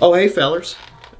Oh, hey fellers,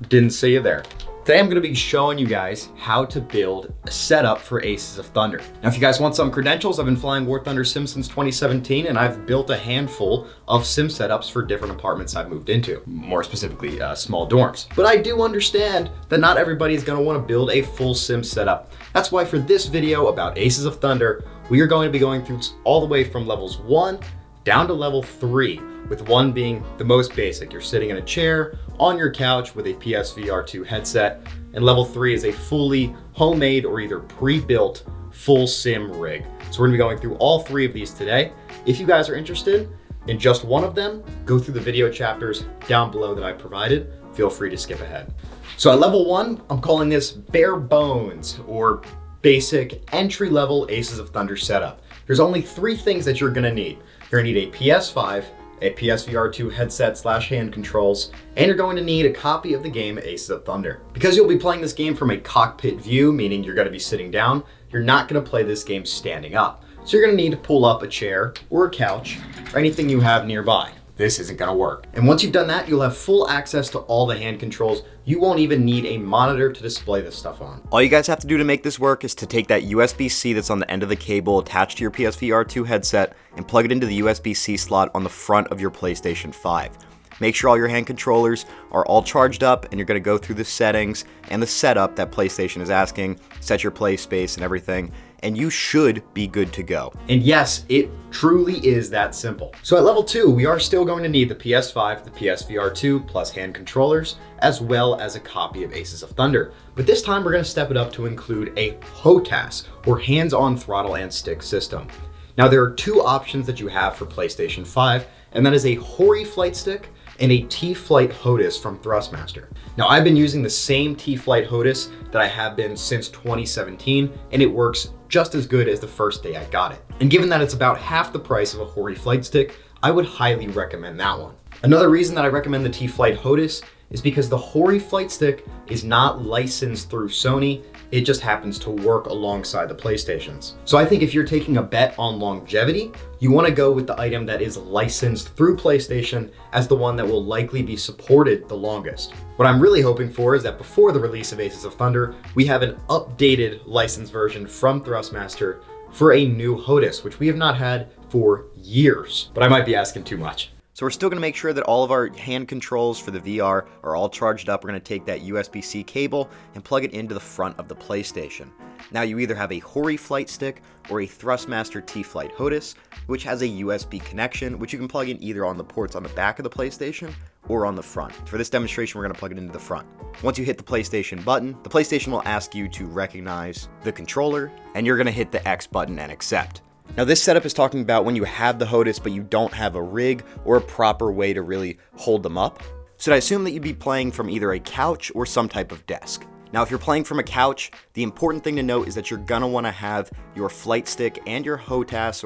didn't see you there. Today I'm gonna be showing you guys how to build a setup for Aces of Thunder. Now, if you guys want some credentials, I've been flying War Thunder Sim since 2017, and I've built a handful of sim setups for different apartments I've moved into, more specifically small dorms. But I do understand that not everybody is gonna wanna build a full sim setup. That's why for this video about Aces of Thunder, we are going to be going through all the way from levels 1 down to level 3, with 1 being the most basic. You're sitting in a chair on your couch with a psvr 2 headset, and level 3 is a fully homemade or either pre-built full sim rig. So we're gonna be going through all 3 of these today. If you guys are interested in just one of them, go through the video chapters down below that I provided. Feel free to skip ahead. So at level 1, I'm calling this bare bones or basic entry-level Aces of Thunder setup. There's only 3 things that you're gonna need. You're gonna need a PS5, a psvr 2 headset / hand controls, and you're going to need a copy of the game Aces of Thunder. Because you'll be playing this game from a cockpit view, meaning you're gonna be sitting down, you're not gonna play this game standing up. So you're gonna need to pull up a chair or a couch or anything you have nearby. This isn't gonna work. And once you've done that, you'll have full access to all the hand controls. You won't even need a monitor to display this stuff on. All you guys have to do to make this work is to take that USB-C that's on the end of the cable attached to your PSVR 2 headset and plug it into the USB-C slot on the front of your PlayStation 5. Make sure all your hand controllers are all charged up, and you're gonna go through the settings and the setup that PlayStation is asking, set your play space and everything, and you should be good to go. And yes, it truly is that simple. So at level 2, we are still going to need the PS5, the PSVR 2, plus hand controllers, as well as a copy of Aces of Thunder. But this time we're gonna step it up to include a HOTAS, or hands-on throttle and stick system. Now there are 2 options that you have for PlayStation 5, and that is a Hori flight stick and a T-Flight HOTAS from Thrustmaster. Now I've been using the same T-Flight HOTAS that I have been since 2017, and it works just as good as the first day I got it. And given that it's about half the price of a Hori flight stick, I would highly recommend that one. Another reason that I recommend the T-Flight HOTAS is because the Hori flight stick is not licensed through Sony, it just happens to work alongside the PlayStations. So I think if you're taking a bet on longevity, you wanna go with the item that is licensed through PlayStation as the one that will likely be supported the longest. What I'm really hoping for is that before the release of Aces of Thunder, we have an updated licensed version from Thrustmaster for a new HOTAS, which we have not had for years, but I might be asking too much. So we're still gonna make sure that all of our hand controls for the VR are all charged up. We're gonna take that USB-C cable and plug it into the front of the PlayStation. Now you either have a Hori flight stick or a Thrustmaster T-Flight HOTAS, which has a USB connection, which you can plug in either on the ports on the back of the PlayStation or on the front. For this demonstration, we're gonna plug it into the front. Once you hit the PlayStation button, the PlayStation will ask you to recognize the controller, and you're gonna hit the X button and accept. Now this setup is talking about when you have the HOTAS but you don't have a rig or a proper way to really hold them up. So I assume that you'd be playing from either a couch or some type of desk. Now if you're playing from a couch, the important thing to note is that you're gonna wanna have your flight stick and your HOTAS,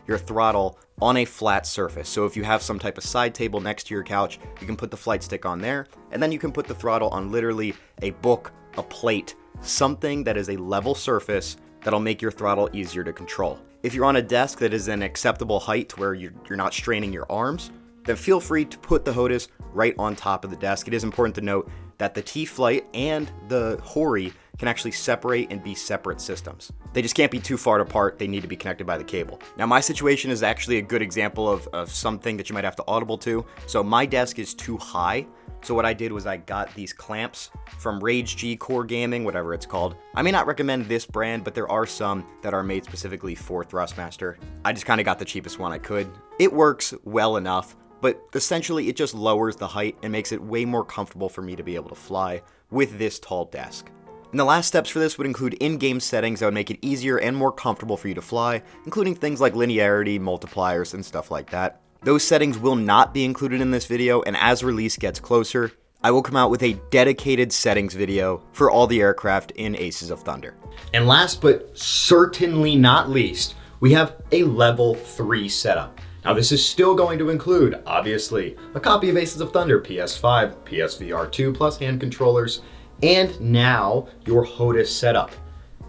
your throttle, on a flat surface. So if you have some type of side table next to your couch, you can put the flight stick on there, and then you can put the throttle on literally a book, a plate, something that is a level surface that'll make your throttle easier to control. If you're on a desk that is an acceptable height where you're not straining your arms, then feel free to put the HOTAS right on top of the desk. It is important to note that the T-Flight and the Hori can actually separate and be separate systems. They just can't be too far apart. They need to be connected by the cable. Now my situation is actually a good example of something that you might have to audible to. So my desk is too high. So what I did was I got these clamps from Rage G Core Gaming, whatever it's called. I may not recommend this brand, but there are some that are made specifically for Thrustmaster. I just kind of got the cheapest one I could. It works well enough, but essentially it just lowers the height and makes it way more comfortable for me to be able to fly with this tall desk. And the last steps for this would include in-game settings that would make it easier and more comfortable for you to fly, including things like linearity, multipliers, and stuff like that. Those settings will not be included in this video, and as release gets closer, I will come out with a dedicated settings video for all the aircraft in Aces of Thunder. And last but certainly not least, we have a level 3 setup. Now this is still going to include, obviously, a copy of Aces of Thunder PS5, PSVR 2 plus hand controllers, and now your HOTAS setup.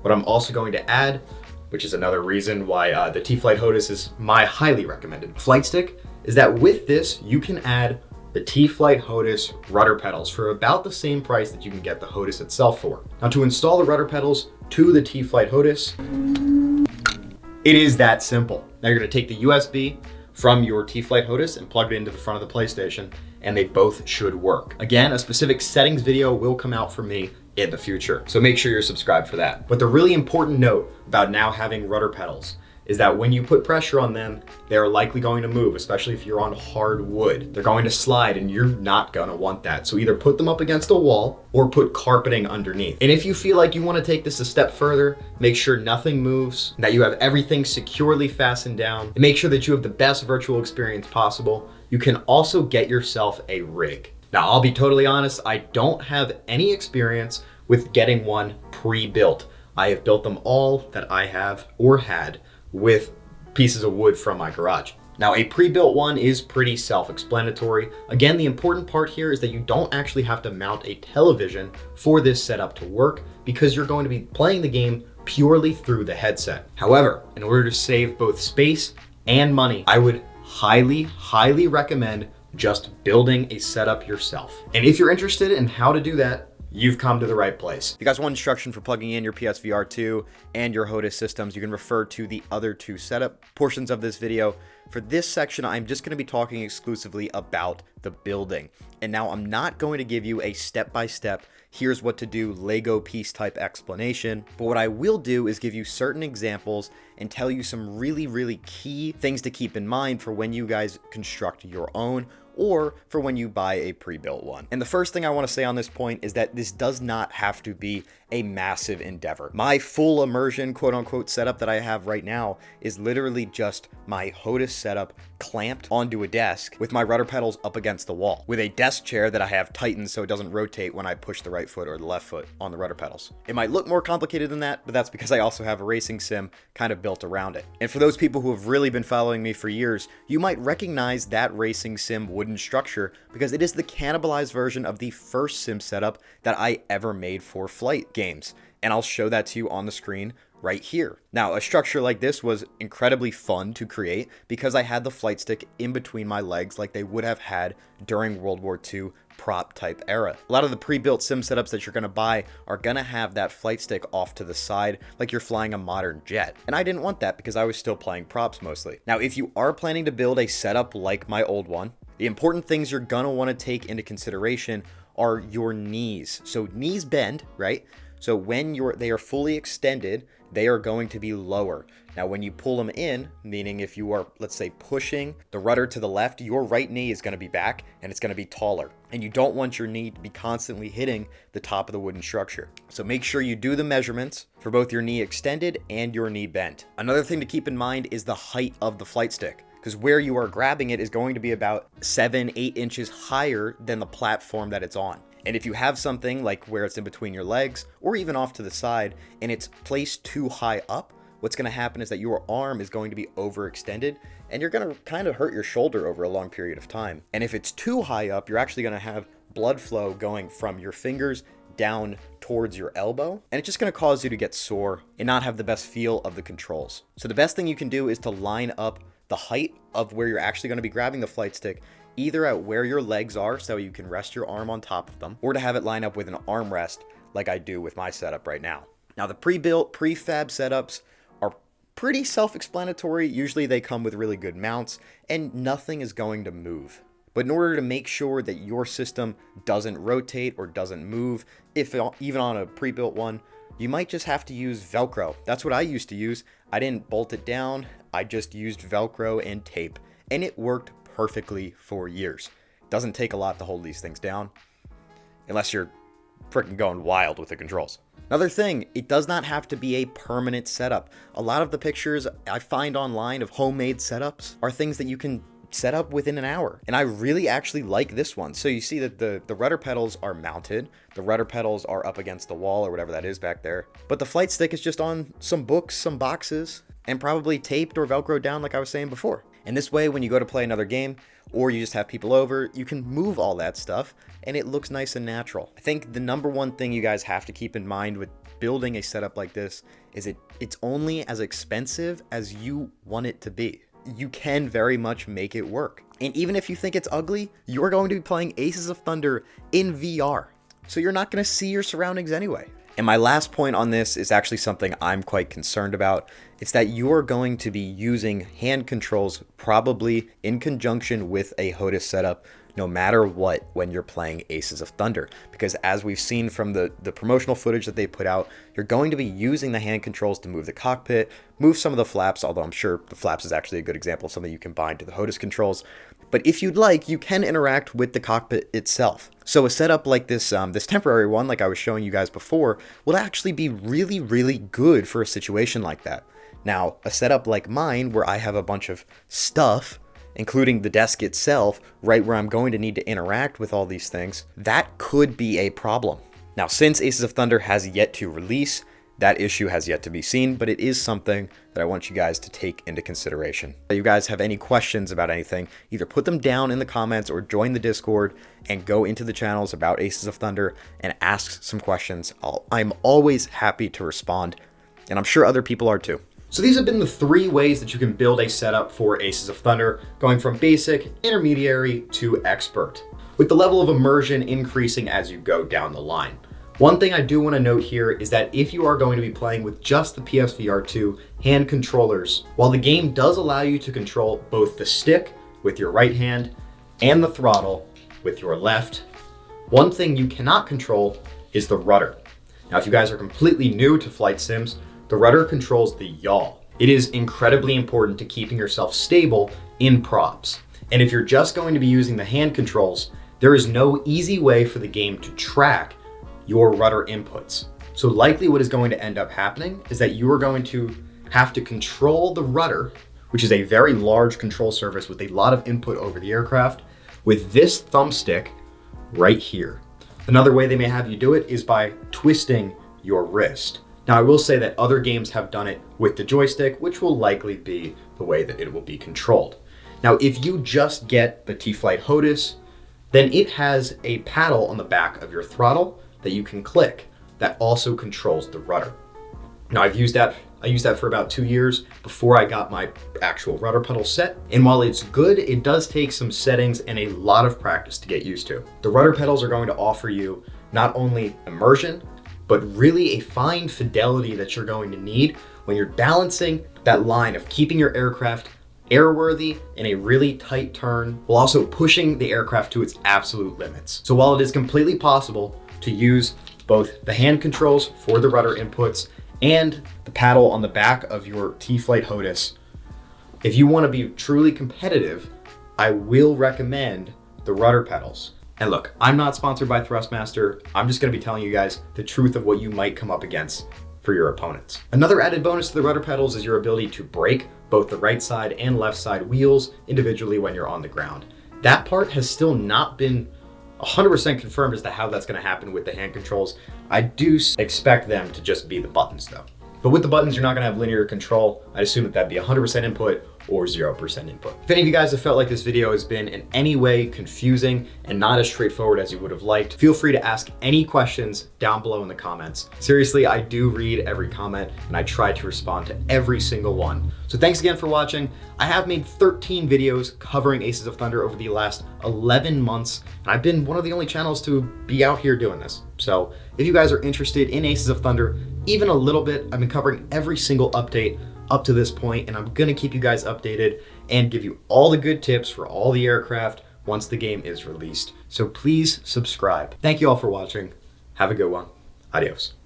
What I'm also going to add, which is another reason why the T-Flight HOTAS is my highly recommended flight stick, is that with this, you can add the T-Flight HOTAS rudder pedals for about the same price that you can get the HOTAS itself for. Now, to install the rudder pedals to the T-Flight HOTAS, it is that simple. Now you're gonna take the USB from your T-Flight HOTAS and plug it into the front of the PlayStation, and they both should work. Again, a specific settings video will come out for me in the future, so make sure you're subscribed for that. But the really important note about now having rudder pedals is that when you put pressure on them, they're likely going to move, especially if you're on hard wood. They're going to slide and you're not gonna want that. So either put them up against a wall or put carpeting underneath. And if you feel like you wanna take this a step further, make sure nothing moves, that you have everything securely fastened down, and make sure that you have the best virtual experience possible. You can also get yourself a rig. Now, I'll be totally honest, I don't have any experience with getting one pre-built. I have built them all that I have or had with pieces of wood from my garage. Now, a pre-built one is pretty self-explanatory. Again, the important part here is that you don't actually have to mount a television for this setup to work because you're going to be playing the game purely through the headset. However, in order to save both space and money, I would highly recommend just building a setup yourself. And if you're interested in how to do that, you've come to the right place. If you guys want instruction for plugging in your PSVR 2 and your HOTAS systems, you can refer to the other two setup portions of this video. For this section, I'm just going to be talking exclusively about the building. And now I'm not going to give you a step-by-step, here's what to do, Lego piece type explanation. But what I will do is give you certain examples and tell you some really key things to keep in mind for when you guys construct your own or for when you buy a pre-built one. And the first thing I want to say on this point is that this does not have to be a massive endeavor. My full immersion, quote unquote, setup that I have right now is literally just my HOTAS setup clamped onto a desk with my rudder pedals up against the wall with a desk chair that I have tightened so it doesn't rotate when I push the right foot or the left foot on the rudder pedals. It might look more complicated than that, but that's because I also have a racing sim kind of built around it. And for those people who have really been following me for years, you might recognize that racing sim wooden structure because it is the cannibalized version of the first sim setup that I ever made for flight games. And I'll show that to you on the screen right here. Now, a structure like this was incredibly fun to create because I had the flight stick in between my legs like they would have had during World War II prop type era. A lot of the pre-built sim setups that you're gonna buy are gonna have that flight stick off to the side like you're flying a modern jet. And I didn't want that because I was still playing props mostly. Now, if you are planning to build a setup like my old one, the important things you're gonna wanna take into consideration are your knees. So knees bend, right? So when they are fully extended, they are going to be lower. Now, when you pull them in, meaning if you are, let's say, pushing the rudder to the left, your right knee is going to be back and it's going to be taller. And you don't want your knee to be constantly hitting the top of the wooden structure. So make sure you do the measurements for both your knee extended and your knee bent. Another thing to keep in mind is the height of the flight stick, because where you are grabbing it is going to be about 7-8 inches higher than the platform that it's on. And if you have something like where it's in between your legs or even off to the side and it's placed too high up, what's going to happen is that your arm is going to be overextended and you're going to kind of hurt your shoulder over a long period of time. And if it's too high up, you're actually going to have blood flow going from your fingers down towards your elbow, and it's just going to cause you to get sore and not have the best feel of the controls. So the best thing you can do is to line up the height of where you're actually going to be grabbing the flight stick either at where your legs are so you can rest your arm on top of them, or to have it line up with an armrest like I do with my setup right now. Now, the pre-built, prefab setups are pretty self-explanatory. Usually they come with really good mounts and nothing is going to move. But in order to make sure that your system doesn't rotate or doesn't move, even on a pre-built one, you might just have to use Velcro. That's what I used to use. I didn't bolt it down. I just used Velcro and tape, and it worked perfectly for years. It doesn't take a lot to hold these things down, unless you're freaking going wild with the controls. Another thing, it does not have to be a permanent setup. A lot of the pictures I find online of homemade setups are things that you can set up within an hour. And I really actually like this one. So you see that the rudder pedals are mounted. The rudder pedals are up against the wall or whatever that is back there. But the flight stick is just on some books, some boxes, and probably taped or Velcroed down like I was saying before. And this way, when you go to play another game or you just have people over, you can move all that stuff and it looks nice and natural. I think the number one thing you guys have to keep in mind with building a setup like this is it's only as expensive as you want it to be. you can very much make it work. And even if you think it's ugly, you're going to be playing Aces of Thunder in VR. So you're not going to see your surroundings anyway. And my last point on this is actually something I'm quite concerned about. It's that you're going to be using hand controls probably in conjunction with a HOTAS setup no matter what when you're playing Aces of Thunder. Because as we've seen from the promotional footage that they put out, you're going to be using the hand controls to move the cockpit, move some of the flaps, although I'm sure the flaps is actually a good example of something you can bind to the HOTAS controls. But if you'd like, you can interact with the cockpit itself. So a setup like this, this temporary one, like I was showing you guys before, will actually be really, really good for a situation like that. Now, a setup like mine, where I have a bunch of stuff, including the desk itself, right where I'm going to need to interact with all these things, that could be a problem. Now, since Aces of Thunder has yet to release, that issue has yet to be seen, but it is something that I want you guys to take into consideration. If you guys have any questions about anything, either put them down in the comments or join the Discord and go into the channels about Aces of Thunder and ask some questions. I'm always happy to respond, and I'm sure other people are too. So these have been the 3 ways that you can build a setup for Aces of Thunder, going from basic, intermediary, to expert, with the level of immersion increasing as you go down the line. One thing I do want to note here is that if you are going to be playing with just the psvr 2 hand controllers, while the game does allow you to control both the stick with your right hand and the throttle with your left, one thing you cannot control is the rudder. Now, if you guys are completely new to flight sims, the rudder controls the yaw. It is incredibly important to keeping yourself stable in props. And if you're just going to be using the hand controls, there is no easy way for the game to track your rudder inputs. So likely what is going to end up happening is that you are going to have to control the rudder, which is a very large control surface with a lot of input over the aircraft, with this thumbstick right here. Another way they may have you do it is by twisting your wrist. Now, I will say that other games have done it with the joystick, which will likely be the way that it will be controlled. Now, if you just get the T-Flight HOTAS, then it has a paddle on the back of your throttle that you can click that also controls the rudder. Now, I used that for about 2 years before I got my actual rudder pedal set. And while it's good, it does take some settings and a lot of practice to get used to. The rudder pedals are going to offer you not only immersion, but really a fine fidelity that you're going to need when you're balancing that line of keeping your aircraft airworthy in a really tight turn, while also pushing the aircraft to its absolute limits. So while it is completely possible to use both the hand controls for the rudder inputs and the paddle on the back of your T-Flight HOTAS, if you want to be truly competitive, I will recommend the rudder pedals. And look, I'm not sponsored by Thrustmaster. I'm just going to be telling you guys the truth of what you might come up against for your opponents. Another added bonus to the rudder pedals is your ability to brake both the right side and left side wheels individually when you're on the ground. That part has still not been 100% confirmed as to how that's going to happen with the hand controls. I do expect them to just be the buttons though. But with the buttons, you're not going to have linear control. I assume that that'd be 100% input or 0% input. If any of you guys have felt like this video has been in any way confusing and not as straightforward as you would have liked, feel free to ask any questions down below in the comments. Seriously, I do read every comment and I try to respond to every single one. So thanks again for watching. I have made 13 videos covering Aces of Thunder over the last 11 months, and I've been one of the only channels to be out here doing this. So if you guys are interested in Aces of Thunder, even a little bit, I've been covering every single update up to this point, and I'm gonna keep you guys updated and give you all the good tips for all the aircraft once the game is released. So please subscribe. Thank you all for watching. Have a good one. Adios.